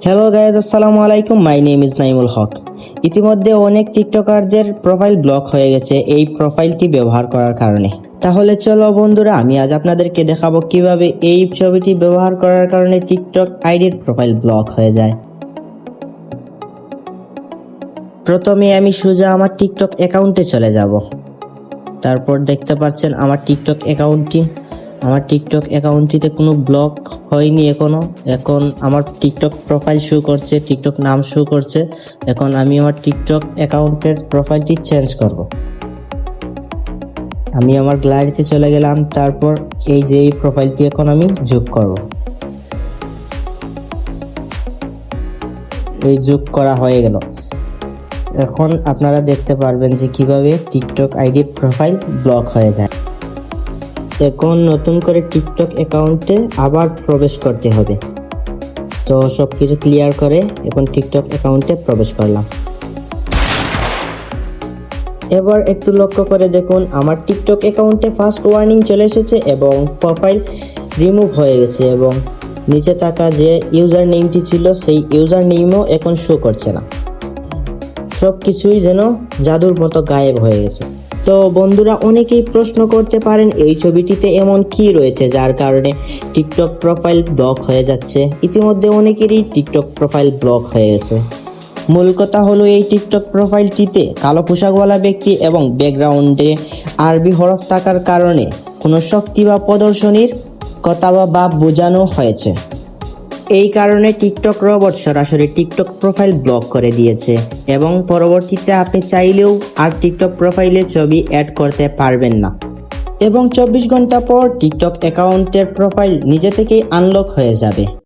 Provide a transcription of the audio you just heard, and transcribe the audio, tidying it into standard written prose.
Hello guys, আসসালামু আলাইকুম। My name is Naimul হক। ইতিমধ্যে অনেক টিকটকারদের প্রোফাইল ব্লক হয়ে গেছে এই প্রোফাইলটি ব্যবহার করার কারণে। তাহলে চলো বন্ধুরা, আমি আজ আপনাদেরকে দেখাবো কিভাবে এই ছবিটি ব্যবহার করার কারণে টিকটক আইডির প্রোফাইল ব্লক হয়ে যায়। প্রথমে আমি সোজা আমার টিকটক অ্যাকাউন্টে চলে যাব। তারপর দেখতে পাচ্ছেন আমার টিকটক অ্যাকাউন্টটিতে কোনো ব্লক হয়নি এখনো। এখন আমার টিকটক প্রোফাইল শো করছে, টিকটক নাম শো করছে। এখন আমি আমার টিকটক অ্যাকাউন্টের প্রোফাইলটি চেঞ্জ করব। আমি আমার গ্যালারিতে চলে গেলাম। তারপর এই প্রোফাইলটি এখন আমি যোগ করব। এই যোগ করা হয়ে গেল। এখন আপনারা দেখতে পারবেন যে কিভাবে টিকটক আইডি প্রোফাইল ব্লক হয়ে যায়। এখন নতুন করে টিকটক অ্যাকাউন্টে আবার প্রবেশ করতে হবে। তো সবকিছু ক্লিয়ার করে এখন টিকটক অ্যাকাউন্টে প্রবেশ করলাম। এবার একটু লক্ষ্য করে দেখুন, আমার টিকটক অ্যাকাউন্টে ফার্স্ট ওয়ার্নিং চলে এসেছে এবং প্রোফাইল রিমুভ হয়ে গেছে, এবং নিচে থাকা যে ইউজার নেমটি ছিল সেই ইউজার নেমও এখন শো করছে না। সব কিছুই যেন জাদুর মতো গায়েব হয়ে গেছে। তো বন্ধুরা, অনেকেই প্রশ্ন করতে পারেন এই ছবিটিতে এমন কি রয়েছে যার কারণে টিকটক প্রোফাইল ব্লক হয়ে যাচ্ছে। ইতিমধ্যে অনেকেরই টিকটক প্রোফাইল ব্লক হয়ে গেছে। মূল কথা হলো, এই টিকটক প্রোফাইলটিতে কালো পোশাকওয়ালা ব্যক্তি এবং ব্যাকগ্রাউন্ডে আরবি হরফ থাকার কারণে কোনো শক্তি বা প্রদর্শনীর কথা বা ভাব বোঝানো হয়েছে। এই কারণে টিকটক রোবট সরাসরি টিকটক প্রোফাইল ব্লক করে দিয়েছে, এবং পরবর্তীতে আপনি চাইলেও আর টিকটক প্রোফাইলে ছবি অ্যাড করতে পারবেন না। এবং 24 ঘন্টা পর টিকটক অ্যাকাউন্টের প্রোফাইল নিজে থেকেই আনলক হয়ে যাবে।